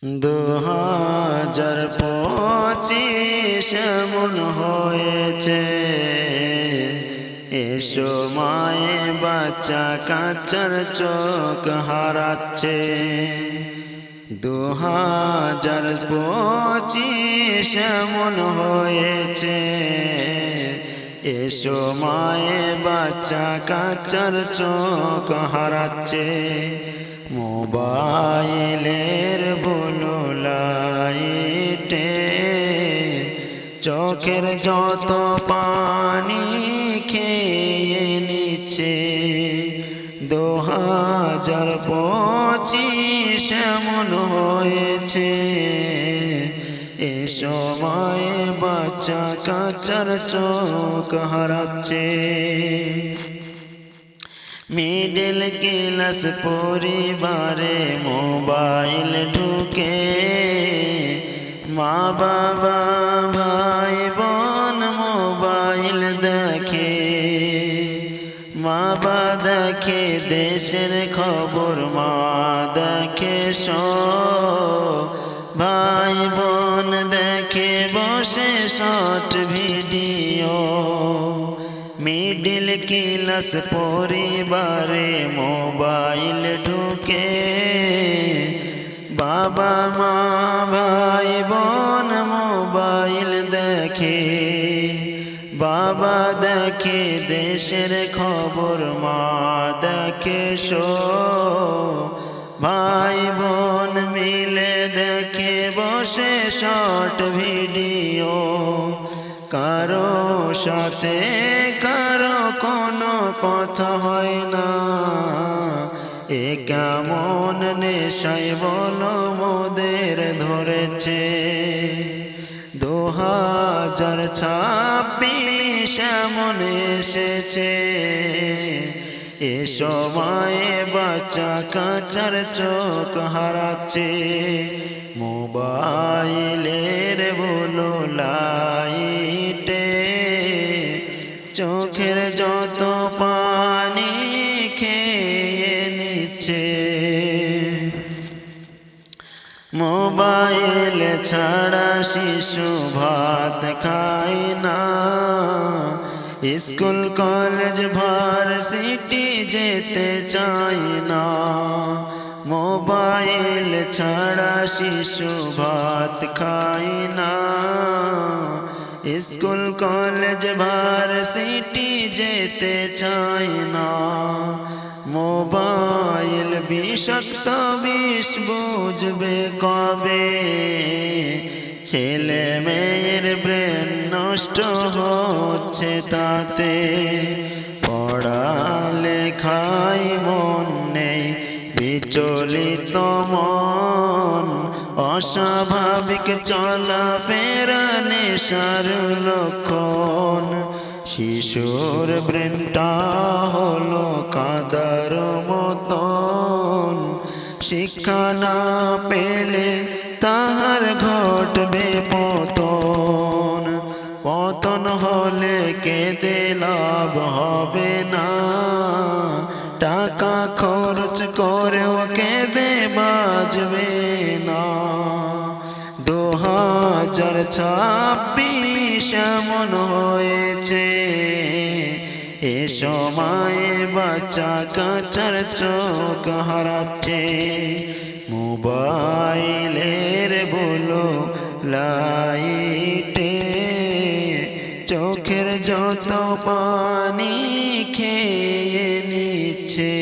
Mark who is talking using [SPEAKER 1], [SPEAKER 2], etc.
[SPEAKER 1] 2025 এমন হয়েছে, এ সময়ে বাচ্চা কাচ্চার চোখ হারাচ্ছে। 2025 এমন হয়েছে, এ সময়ে বাচ্চা কাচ্চার চোখ হারাচ্ছে। মোবাইলের ব্লু লাইটে চোখের যত পানি খেয়ে নিচ্ছে। 2025 এমন হয়েছে, এ সময়ে বাচ্চা কাচ্চার চোখ হারাচ্ছে। মিডল ক্লাস পরিবারে মোবাইল ঢুকে, মা বাবা ভাই বোন মোবাইল দেখে। মা বাবা দেখে দেশের খবর, মা দেখে ভাই বোন দেখে বসে শর্ট ভিডিও। মিডল ক্লাস পরিবারে মোবাইল ঢুকে, বাবা মা ভাই বোন মোবাইল দেখে। বাবা দেখে দেশের খবর, মা দেখে ভাই বোন মিলে দেখে বসে শর্ট ভিডিও। কারো সাথে কারো কোনো কথা হয় না, এ কেমন নেশায় বলো মোদের ধরেছে। 2026 এমন এসেছে, এ সময়ে বাচ্চা কাচ্চার চোখ হারাচ্ছে। মোবাইলের ব্লু লাইটে চোখের যত পানি খেয়ে নিচ্ছে। মোবাইল ছাড়া শিশু ভাত খায় না, স্কুল কলেজ ভার্সিটি যেতে চায় না। মোবাইল ছাড়া শিশু ভাত খায় না, স্কুল কলেজ ভার্সিটি যেতে চায় না। মোবাইল বিষাক্ত বিষ বুঝবে কবে, ছেলে মেয়ের ব্রেন নষ্ট হচ্ছে তাতে। পড়ালেখায় মন নেই, বিচলিত মন, অস্বাভাবিক চলাফেরা নেশার লক্ষণ। শিশুর ব্রেনটা হলো কাদার মতন, শিক্ষা না পেলে তাহার ঘটবে পতন। পতন হলে কেঁদে লাভ হবে না, টাকা খরচ করেও কেঁদে বাজবে না। 2026 এমন হয়েছে, এ সময়ে বাচ্চা কাচ্চার চোখ হারাচ্ছে। মোবাইলের ব্লু লাইটে চোখের যত পানি খেয়ে নিচ্ছে।